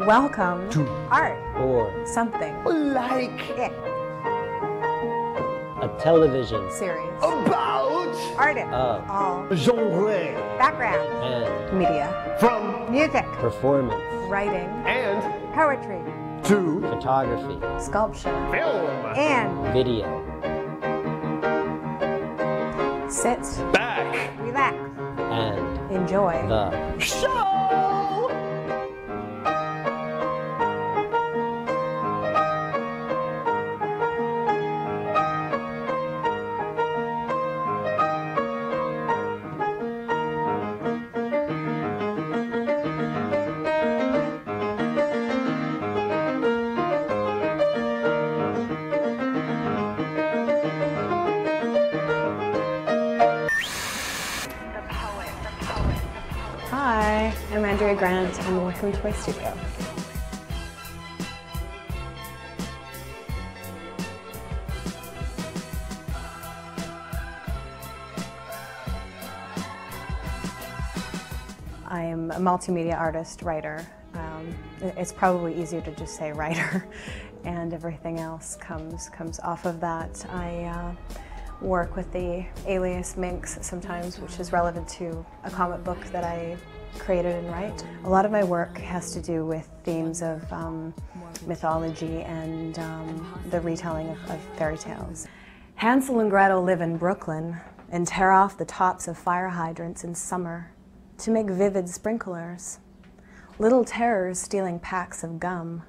Welcome to Art or Something like It, a television series about artist, of all genre background, and media, from music, performance writing, and poetry, to photography, sculpture, film, and video. sit Back relax, and enjoy the show. Hi, I'm Andrea Grant and welcome to my studio. I'm a multimedia artist, writer. It's probably easier to just say writer, and everything else comes off of that. I work with the alias Minx sometimes, which is relevant to a comic book that I created and write. A lot of my work has to do with themes of mythology and the retelling of fairy tales. Hansel and Gretel live in Brooklyn and tear off the tops of fire hydrants in summer to make vivid sprinklers. Little terrors stealing packs of gum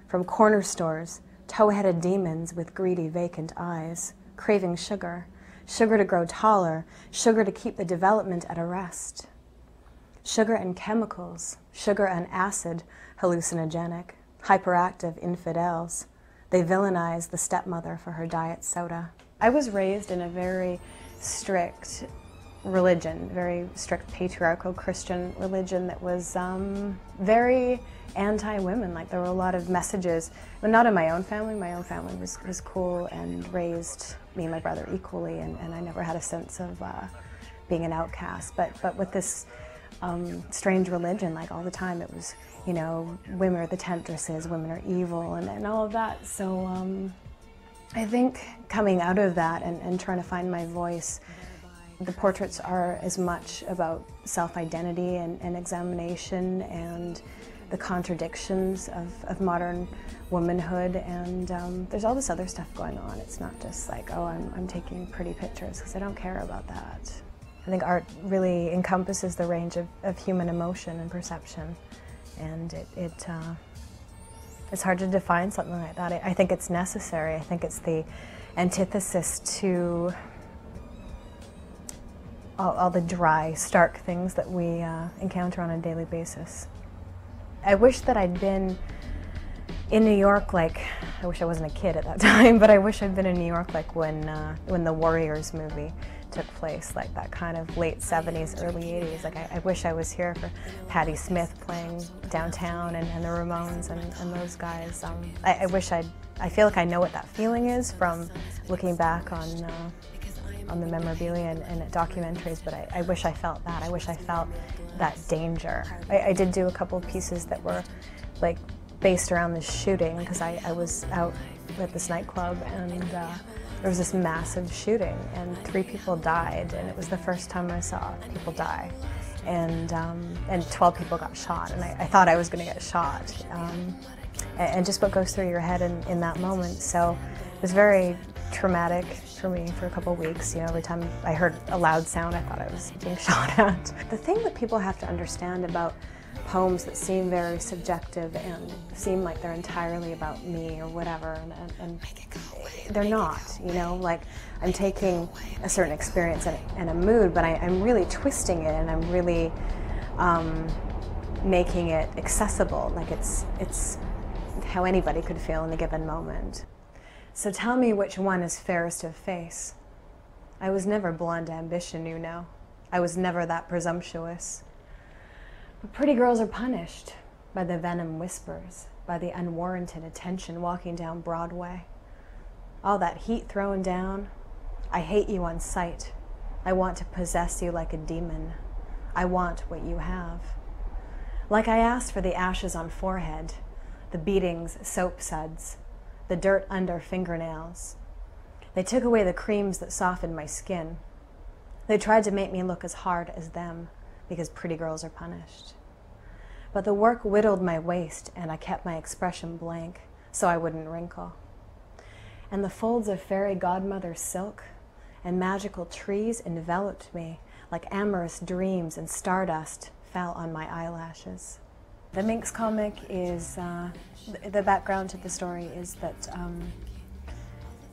from corner stores, tow-headed demons with greedy vacant eyes, craving sugar, sugar to grow taller, sugar to keep the development at a rest. Sugar and chemicals, sugar and acid, hallucinogenic, hyperactive infidels. They villainize the stepmother for her diet soda. I was raised in a very strict religion, very strict patriarchal Christian religion that was very anti-women. Like, there were a lot of messages, but not in my own family. My own family was cool and raised me and my brother equally, and I never had a sense of being an outcast. But with this strange religion, like all the time it was, you know, women are the temptresses, women are evil, and all of that. So I think coming out of that and trying to find my voice, the portraits are as much about self-identity and examination and the contradictions of modern womanhood, and there's all this other stuff going on. It's not just like, oh, I'm taking pretty pictures, because I don't care about that. I think art really encompasses the range of human emotion and perception, and it's hard to define something like that. I think it's necessary. I think it's the antithesis to all the dry, stark things that we encounter on a daily basis. I wish that I'd been in New York, like, I wish I wasn't a kid at that time, but I wish I'd been in New York like when the Warriors movie took place, like that kind of late 70s, early 80s. Like, I wish I was here for Patti Smith playing downtown and the Ramones and those guys. I feel like I know what that feeling is from looking back on the memorabilia and documentaries, but I wish I felt that. I wish I felt that danger. I did do a couple of pieces that were like based around this shooting, because I was out at this nightclub and there was this massive shooting and 3 people died, and it was the first time I saw people die, and 12 people got shot, and I thought I was going to get shot, and just what goes through your head in that moment. So it was very traumatic for me for a couple of weeks. You know, every time I heard a loud sound, I thought I was being shot at. The thing that people have to understand about poems that seem very subjective and seem like they're entirely about me or whatever, and they're not, you know? Like, I'm taking a certain experience and a mood, but I'm really twisting it, and I'm really making it accessible. Like, it's how anybody could feel in a given moment. So tell me which one is fairest of face. I was never blonde ambition, you know. I was never that presumptuous. But pretty girls are punished by the venom whispers, by the unwarranted attention walking down Broadway. All that heat thrown down. I hate you on sight. I want to possess you like a demon. I want what you have. Like I asked for the ashes on forehead, the beatings, soap suds, the dirt under fingernails. They took away the creams that softened my skin. They tried to make me look as hard as them, because pretty girls are punished. But the work whittled my waist, and I kept my expression blank, so I wouldn't wrinkle. And the folds of fairy godmother silk and magical trees enveloped me like amorous dreams, and stardust fell on my eyelashes. The Minx comic is, the background to the story is that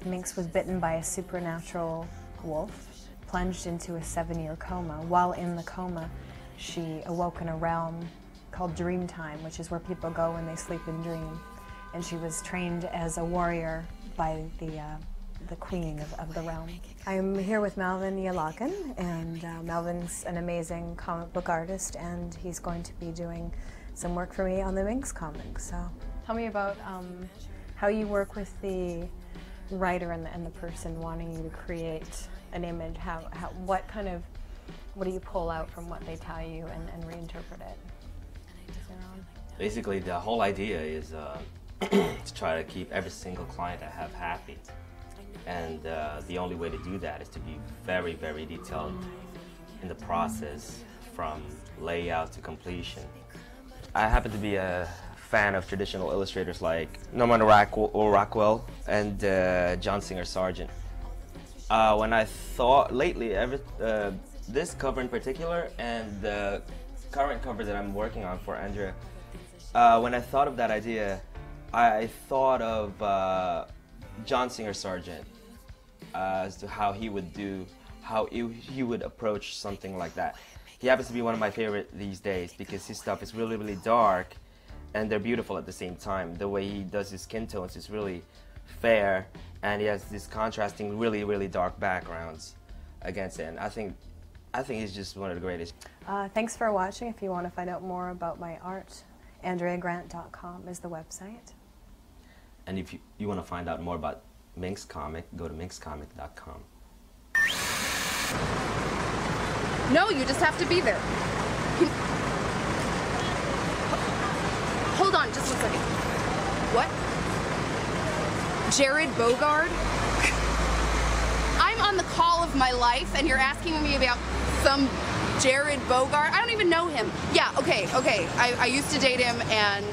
Minx was bitten by a supernatural wolf, plunged into a 7-year coma. While in the coma, she awoke in a realm called Dreamtime, which is where people go when they sleep and dream. And she was trained as a warrior by the queen of the realm. I'm here with Melvin Yalakin, and Melvin's an amazing comic book artist, and he's going to be doing some work for me on the Minx comic. So tell me about how you work with the writer and the person wanting you to create an image. What do you pull out from what they tell you and reinterpret it? Basically, the whole idea is to try to keep every single client I have happy. And the only way to do that is to be very, very detailed in the process, from layout to completion. I happen to be a fan of traditional illustrators like Norman Rockwell and John Singer Sargent. When I thought lately, this cover in particular and the current cover that I'm working on for Andrea, when I thought of that idea, I thought of John Singer Sargent as to how he would approach something like that. He happens to be one of my favorite these days because his stuff is really, really dark and they're beautiful at the same time. The way he does his skin tones is really fair, and he has this contrasting, really, really dark backgrounds against it. And I think he's just one of the greatest. Thanks for watching. If you want to find out more about my art, AndreaGrant.com is the website. And if you want to find out more about Minx Comic, go to minxcomic.com. No, you just have to be there. Hold on, just 1 second. What? Jerrod Bogard? I'm on the call of my life, and you're asking me about some Jerrod Bogard? I don't even know him. Yeah, okay. I used to date him, and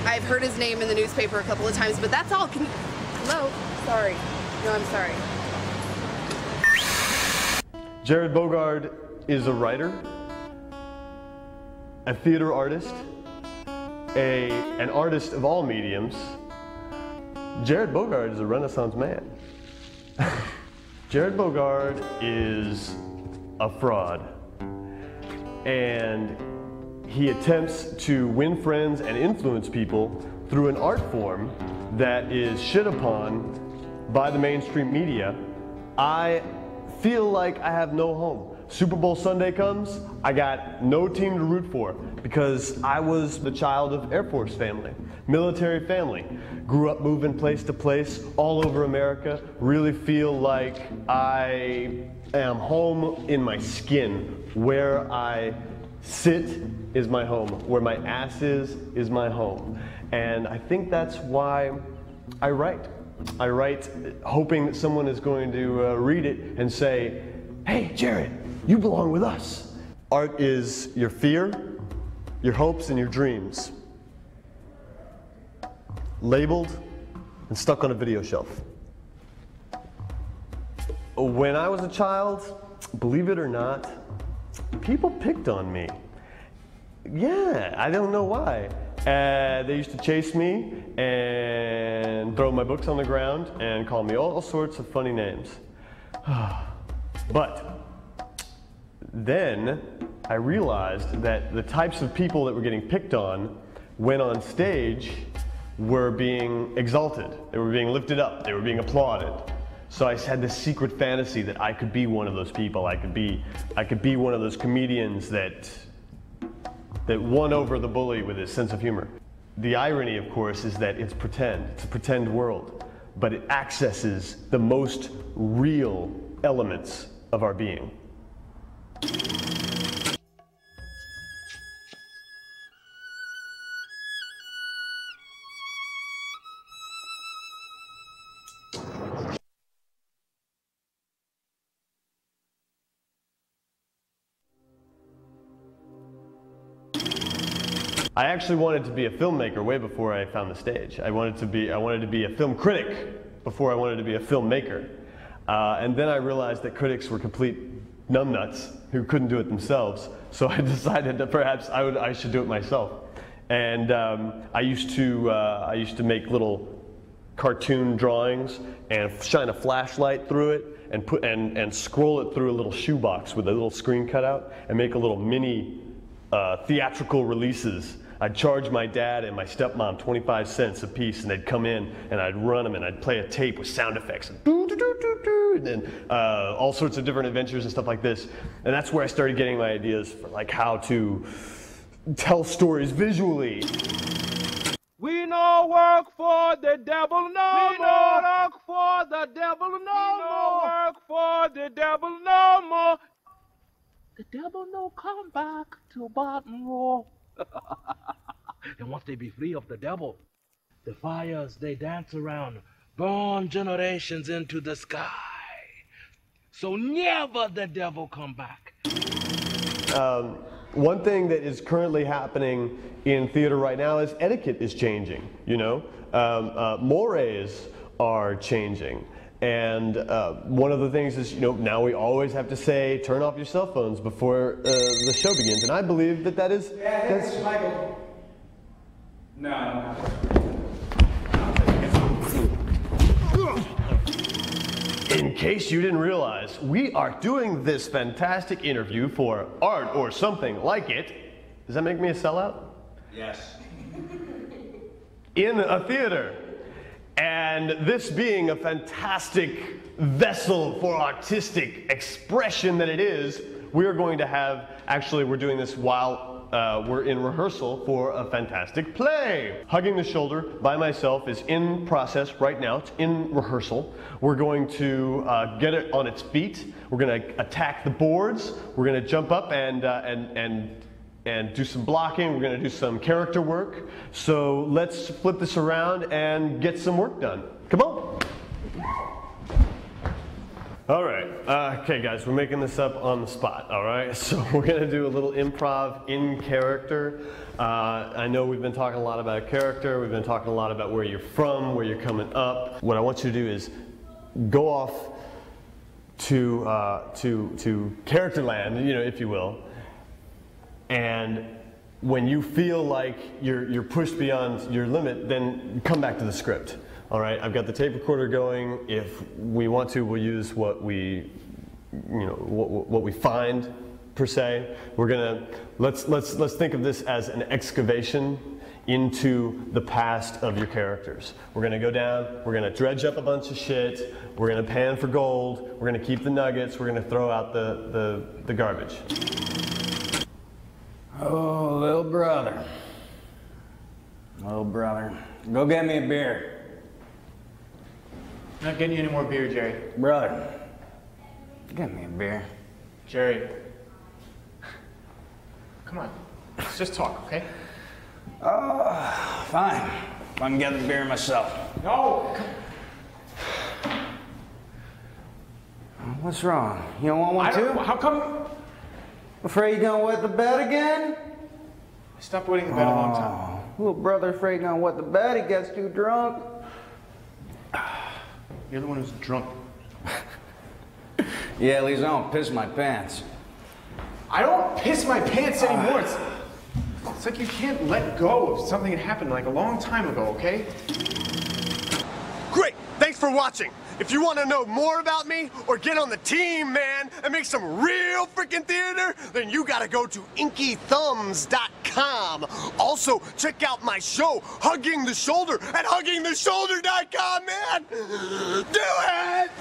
I've heard his name in the newspaper a couple of times, but that's all. Hello? Sorry. No, I'm sorry. Jerrod Bogard is a writer, a theater artist, an artist of all mediums. Jerrod Bogard is a Renaissance man. Jerrod Bogard is a fraud, and he attempts to win friends and influence people through an art form that is shit upon by the mainstream media. I feel like I have no home. Super Bowl Sunday comes, I got no team to root for because I was the child of Air Force family, military family. Grew up moving place to place all over America. Really feel like I am home in my skin. Where I sit is my home. Where my ass is my home. And I think that's why I write. I write hoping that someone is going to read it and say, hey, Jerrod, you belong with us. Art is your fear, your hopes, and your dreams, labeled and stuck on a video shelf. When I was a child, believe it or not, people picked on me. Yeah, I don't know why. They used to chase me and throw my books on the ground and call me all sorts of funny names. But then I realized that the types of people that were getting picked on when on stage were being exalted. They were being lifted up. They were being applauded. So I had this secret fantasy that I could be one of those people. I could be one of those comedians that won over the bully with his sense of humor. The irony, of course, is that it's pretend. It's a pretend world, but it accesses the most real elements of our being. I actually wanted to be a filmmaker way before I found the stage. I wanted to be a film critic before I wanted to be a filmmaker. And then I realized that critics were complete numbnuts who couldn't do it themselves. So I decided that perhaps I should do it myself. And I used to make little cartoon drawings and shine a flashlight through it and scroll it through a little shoebox with a little screen cutout and make a little mini theatrical releases. I'd charge my dad and my stepmom 25 cents a piece, and they'd come in and I'd run them and I'd play a tape with sound effects and and all sorts of different adventures and stuff like this. And that's where I started getting my ideas for like how to tell stories visually. We no work for the devil no more. We no work for the devil no more. We no work for the devil no more. The devil no come back to bottom row. And once they be free of the devil, the fires they dance around, burn generations into the sky. So never the devil come back. One thing that is currently happening in theater right now is etiquette is changing, you know? Mores are changing. And one of the things is, you know, now we always have to say, turn off your cell phones before the show begins. And I believe that that is... Yeah, that's Michael. No. In case you didn't realize, we are doing this fantastic interview for art or something like it. Does that make me a sellout? Yes. In a theater. And this being a fantastic vessel for artistic expression that it is, we're going to have, actually we're doing this while we're in rehearsal for a fantastic play. Hugging the Shoulder by myself is in process right now. It's in rehearsal. We're going to get it on its feet. We're going to attack the boards. We're going to jump up and do some blocking. We're going to do some character work. So let's flip this around and get some work done. Come on. All right, okay guys, we're making this up on the spot, all right? So we're gonna do a little improv in character. I know we've been talking a lot about character, we've been talking a lot about where you're from, where you're coming up. What I want you to do is go off to character land, you know, if you will. And when you feel like you're pushed beyond your limit, then come back to the script. All right, I've got the tape recorder going. If we want to, we'll use what we, you know, what we find, per se. We're gonna let's think of this as an excavation into the past of your characters. We're gonna go down. We're gonna dredge up a bunch of shit. We're gonna pan for gold. We're gonna keep the nuggets. We're gonna throw out the garbage. Oh, little brother. Little brother, go get me a beer. Not getting you any more beer, Jerry. Brother, get me a beer. Jerry. Come on, let's just talk, okay? Fine. I can get the beer myself. No! What's wrong? You don't want one too? How come? Afraid you're gonna wet the bed again? I stopped wetting the bed a long time. Little brother afraid you're gonna wet the bed, he gets too drunk. You're the one who's drunk. Yeah, at least I don't piss my pants. I don't piss my pants anymore. It's like you can't let go of something that happened like a long time ago, okay? Great, thanks for watching. If you want to know more about me or get on the team, man, and make some real freaking theater, then you gotta go to inkythumbs.com. Also, check out my show, Hugging the Shoulder, at huggingtheshoulder.com, man. Do it!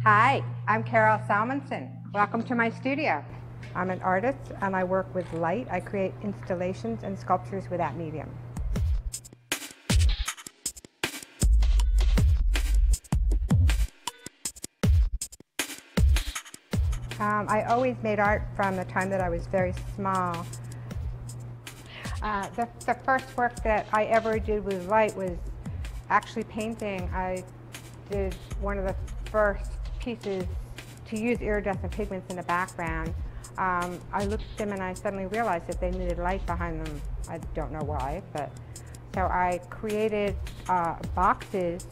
Hi, I'm Carol Salmonson. Welcome to my studio. I'm an artist and I work with light. I create installations and sculptures with that medium. I always made art from the time that I was very small. The first work that I ever did with light was actually painting. I did one of the first pieces to use iridescent pigments in the background, I looked at them and I suddenly realized that they needed light behind them. I don't know why, but so I created boxes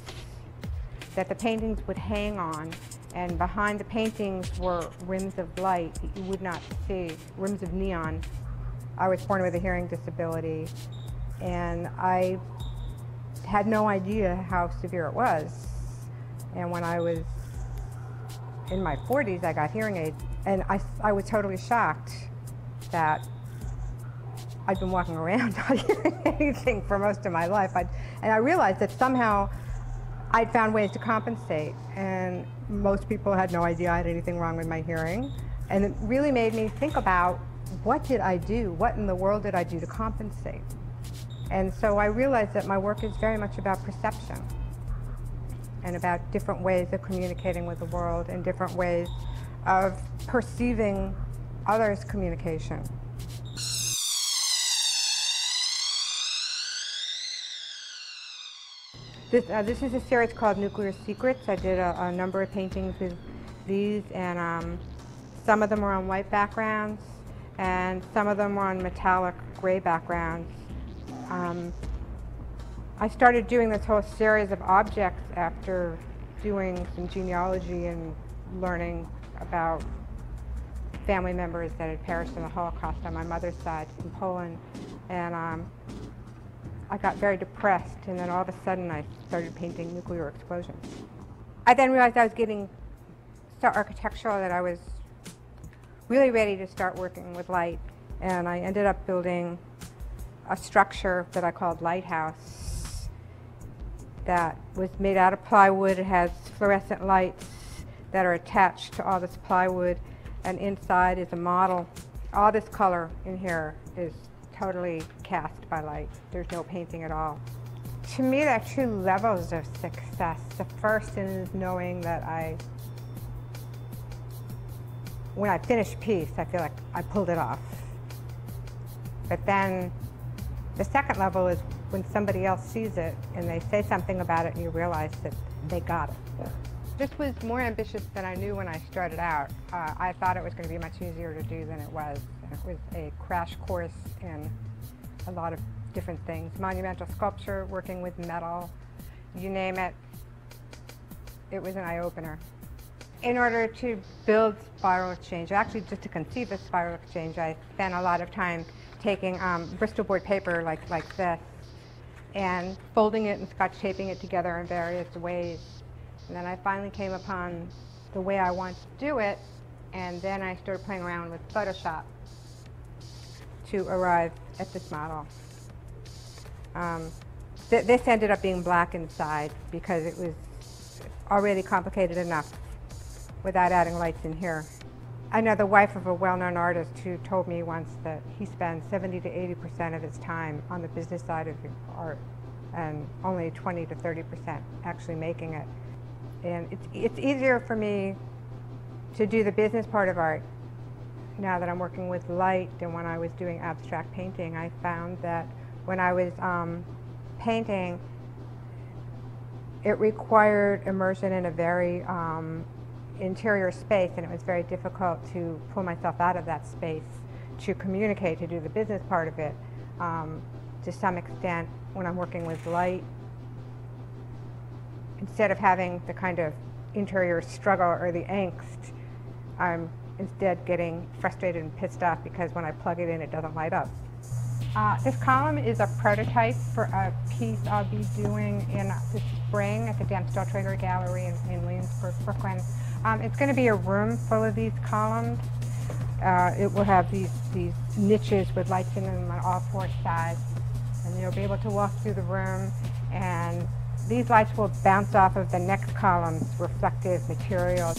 that the paintings would hang on, and behind the paintings were rims of light that you would not see, rims of neon. I was born with a hearing disability, and I had no idea how severe it was. And when I was in my 40s, I got hearing aids, and I was totally shocked that I'd been walking around not hearing anything for most of my life. And I realized that somehow I'd found ways to compensate, and most people had no idea I had anything wrong with my hearing. And it really made me think about, what did I do? What in the world did I do to compensate? And so I realized that my work is very much about perception and about different ways of communicating with the world and different ways of perceiving others' communication. This is a series called Nuclear Secrets. I did a number of paintings with these, and some of them were on white backgrounds, and some of them were on metallic gray backgrounds. I started doing this whole series of objects after doing some genealogy and learning about family members that had perished in the Holocaust on my mother's side in Poland. And I got very depressed, and then all of a sudden I started painting nuclear explosions. I then realized I was getting so architectural that I was really ready to start working with light, and I ended up building a structure that I called Lighthouse that was made out of plywood. It has fluorescent lights that are attached to all this plywood, and inside is a model. All this color in here is totally cast by light. There's no painting at all. To me, there are two levels of success. The first is knowing that when I finish a piece, I feel like I pulled it off. But then the second level is when somebody else sees it and they say something about it and you realize that they got it. Yeah. This was more ambitious than I knew when I started out. I thought it was going to be much easier to do than it was. It was a crash course in a lot of different things. Monumental sculpture, working with metal, you name it. It was an eye-opener. In order to build Spiral Exchange, actually just to conceive a Spiral Exchange, I spent a lot of time taking Bristol board paper like this and folding it and scotch taping it together in various ways. And then I finally came upon the way I wanted to do it, and then I started playing around with Photoshop to arrive at this model. This ended up being black inside because it was already complicated enough without adding lights in here. I know the wife of a well-known artist who told me once that he spends 70 to 80% of his time on the business side of art and only 20 to 30% actually making it. And it's easier for me to do the business part of art now that I'm working with light than when I was doing abstract painting. I found that when I was painting, it required immersion in a very interior space, and it was very difficult to pull myself out of that space to communicate, to do the business part of it. To some extent, when I'm working with light, instead of having the kind of interior struggle or the angst, I'm instead getting frustrated and pissed off because when I plug it in, it doesn't light up. This column is a prototype for a piece I'll be doing in the spring at the Dempsey Trader Gallery in Williamsburg, Brooklyn. It's going to be a room full of these columns. It will have these niches with lights in them on all four sides, and you'll be able to walk through the room, and these lights will bounce off of the next column's reflective material.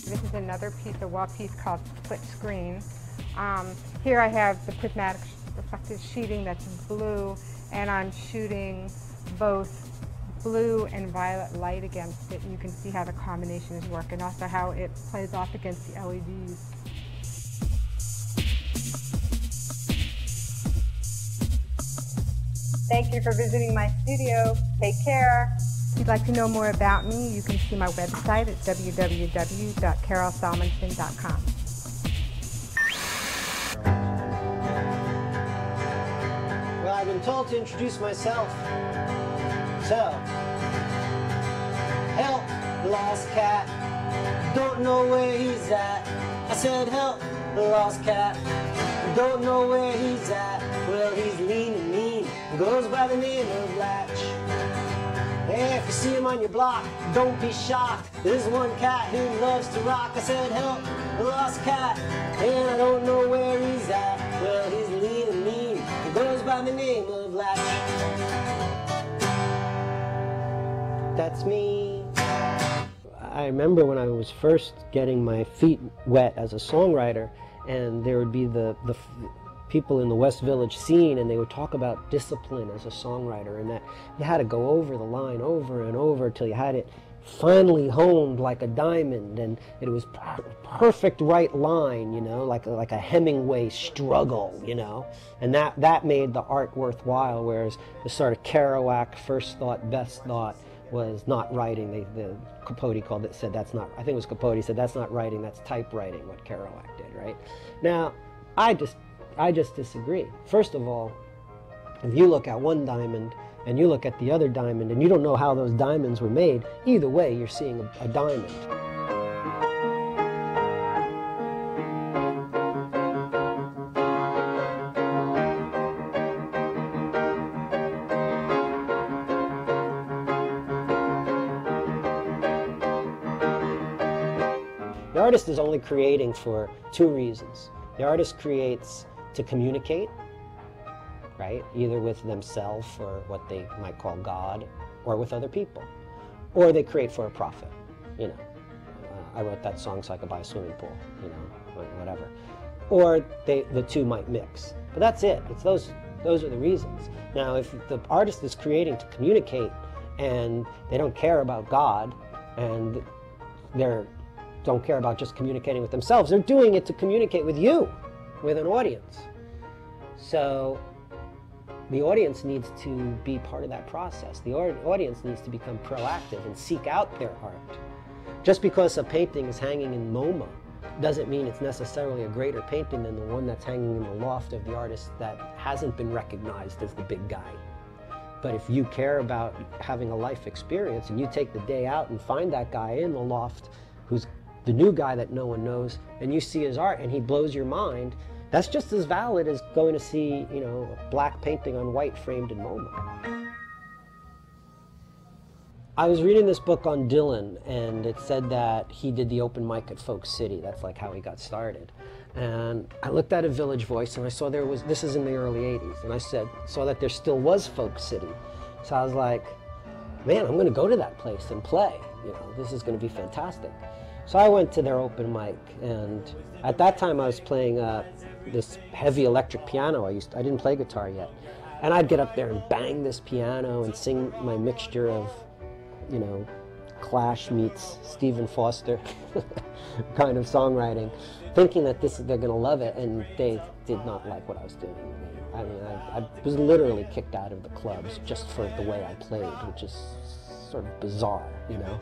This is another piece, a wall piece called Split Screen. Here I have the prismatic reflective sheeting that's blue, and I'm shooting both blue and violet light against it. You can see how the combination is working, and also how it plays off against the LEDs. Thank you for visiting my studio. Take care. If you'd like to know more about me, you can see my website at www.carolsalmonson.com. Well, I've been told to introduce myself. So, help, the lost cat. Don't know where he's at. I said help, the lost cat. Don't know where he's at. Well, he's lean and mean. Goes by the name of Latch. Hey, if you see him on your block, don't be shocked. There's one cat who loves to rock. I said help, the lost cat. And I don't know where he's at. Well, he's lean and mean. He goes by the name of Latch. That's me. I remember when I was first getting my feet wet as a songwriter, and there would be the people in the West Village scene, and they would talk about discipline as a songwriter, and that you had to go over the line over and over till you had it finally honed like a diamond, and it was perfect right line, you know, like a Hemingway struggle, you know, and that made the art worthwhile. Whereas the sort of Kerouac first thought, best thought was not writing. The Capote called it, said that's not. I think it was Capote said that's not writing, that's typewriting. What Kerouac did, right? Now, I just disagree. First of all, if you look at one diamond and you look at the other diamond and you don't know how those diamonds were made, either way you're seeing a diamond. The artist is only creating for two reasons. The artist creates to communicate, right? Either with themselves or what they might call God, or with other people. Or they create for a profit, you know. I wrote that song so I could buy a swimming pool, you know, whatever. Or the two might mix. But that's it. It's those are the reasons. Now, if the artist is creating to communicate and they don't care about God and they don't care about just communicating with themselves, they're doing it to communicate with you, with an audience. So the audience needs to be part of that process. The audience needs to become proactive and seek out their art. Just because a painting is hanging in MoMA doesn't mean it's necessarily a greater painting than the one that's hanging in the loft of the artist that hasn't been recognized as the big guy. But if you care about having a life experience and you take the day out and find that guy in the loft who's the new guy that no one knows, and you see his art and he blows your mind, that's just as valid as going to see, you know, a black painting on white framed in MoMA. I was reading this book on Dylan, and it said that he did the open mic at Folk City. That's like how he got started. And I looked at a Village Voice, and I saw this is in the early 80s, and I saw that there still was Folk City. So I was like, man, I'm gonna go to that place and play. You know, this is gonna be fantastic. So I went to their open mic, and at that time I was playing this heavy electric piano. I didn't play guitar yet. And I'd get up there and bang this piano and sing my mixture of, you know, Clash meets Stephen Foster kind of songwriting, thinking that they're gonna love it, and they did not like what I was doing. I mean, I was literally kicked out of the clubs just for the way I played, which is sort of bizarre, you know.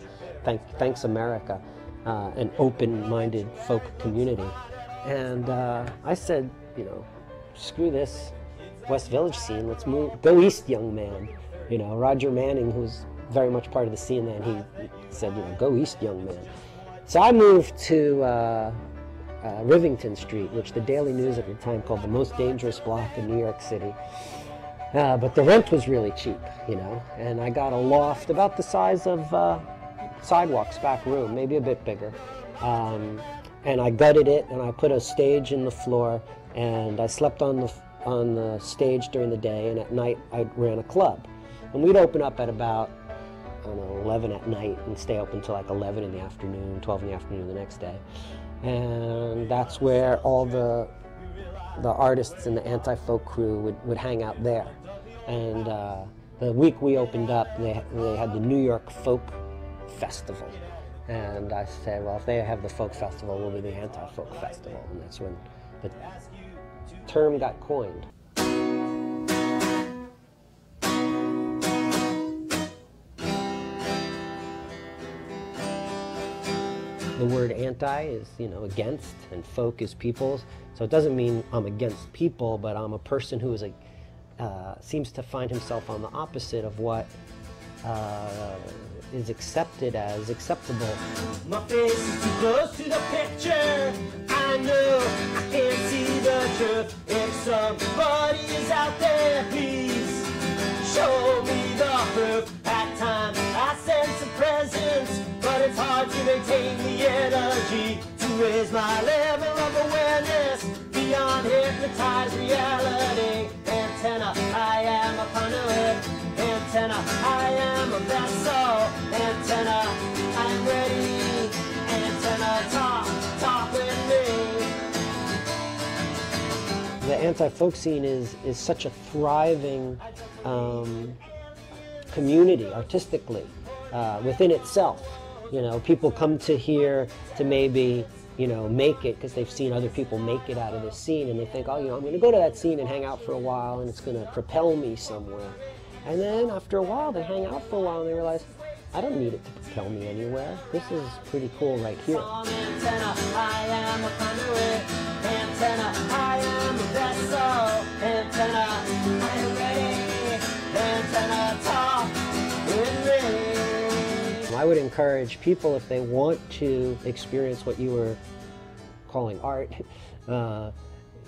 Thanks America. An open-minded folk community. And I said, you know, screw this West Village scene, let's go east, young man. You know, Roger Manning, who's very much part of the scene then, he said, you know, go east, young man. So I moved to Rivington Street, which the Daily News at the time called the most dangerous block in New York City. But the rent was really cheap, you know, and I got a loft about the size of Sidewalk's back room, maybe a bit bigger. And I gutted it, and I put a stage in the floor, and I slept on the stage during the day, and at night I ran a club. And we'd open up at about, I don't know, 11 at night and stay open until like 11 in the afternoon, 12 in the afternoon the next day. And that's where all the artists in the Antifolk crew would hang out there. And the week we opened up, they had the New York Folk Festival. And I said, well, if they have the folk festival, we'll be the Antifolk Festival. And that's when the term got coined. The word anti is, you know, against, and folk is people's. So it doesn't mean I'm against people, but I'm a person who is seems to find himself on the opposite of what is accepted as acceptable. My face is too close to the picture. I know I can't see the truth. If somebody is out there, please show me the proof. At times I sense a presence, but it's hard to maintain the energy to raise my level of awareness beyond hypnotized reality. Antenna, I am a conduit. Antenna, I am a vessel. Antenna, I'm ready. Antenna, talk with me. The anti-folk scene is such a thriving community artistically within itself. You know, people come to here to maybe, you know, make it because they've seen other people make it out of this scene, and they think, oh, you know, I'm going to go to that scene and hang out for a while, and it's going to propel me somewhere. And then after a while, they hang out for a while, and they realize, I don't need it to propel me anywhere. This is pretty cool right here. Antenna, I am a conduit. Antenna, I am a vessel. Antenna, I am ready. Antenna, talk with me. I would encourage people, if they want to experience what you were calling art,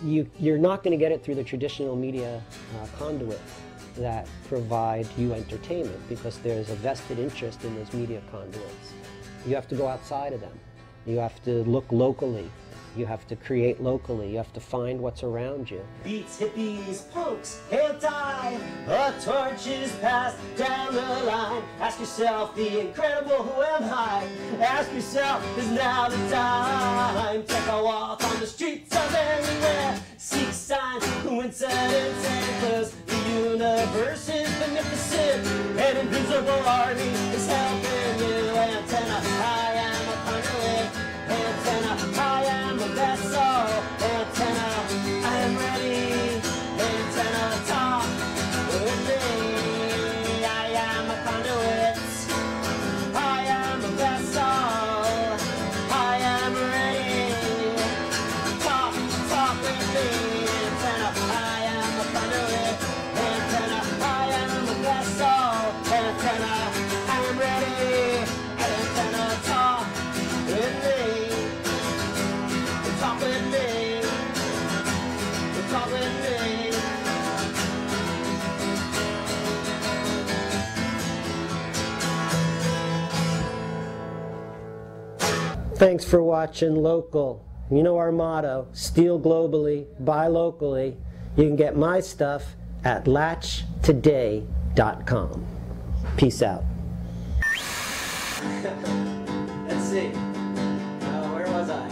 you're not going to get it through the traditional media conduits that provide you entertainment, because there's a vested interest in those media conduits. You have to go outside of them. You have to look locally. You have to create locally. You have to find what's around you. Beats, hippies, punks, anti. A torch is passed down the line. Ask yourself the incredible, who am I? Ask yourself, is now the time? Take a walk on the streets of anywhere. Seek signs, coincidence, and clues. The universe is beneficent. An invisible army is helping you. Antenna, I am a conduit. Antenna, I am a vessel. Antenna, I am ready. Antenna, talk with me. I am a conduit. I am a vessel. I am ready. Talk with me. Antenna, I am a conduit. Antenna, I am a vessel. Antenna, I am ready. Antenna, talk with me. Talk with me. Talk with me. Thanks for watching Local. You know our motto, steal globally, buy locally. You can get my stuff at latchtoday.com. Peace out. Let's see. Where was I?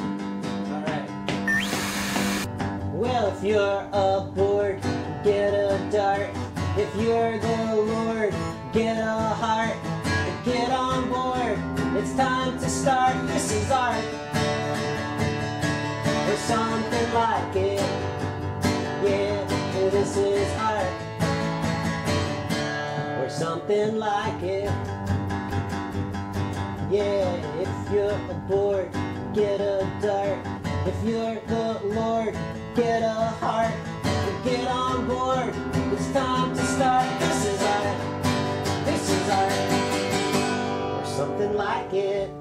Well, if you're aboard, get a dart. If you're the Lord, get a heart. Get on board, it's time to start. This is art, or something like it. Yeah, this is art, or something like it. Yeah, if you're aboard, get a dart. If you're the Lord, get a heart. Get on board, it's time to start. This is art, this is art, or something like it.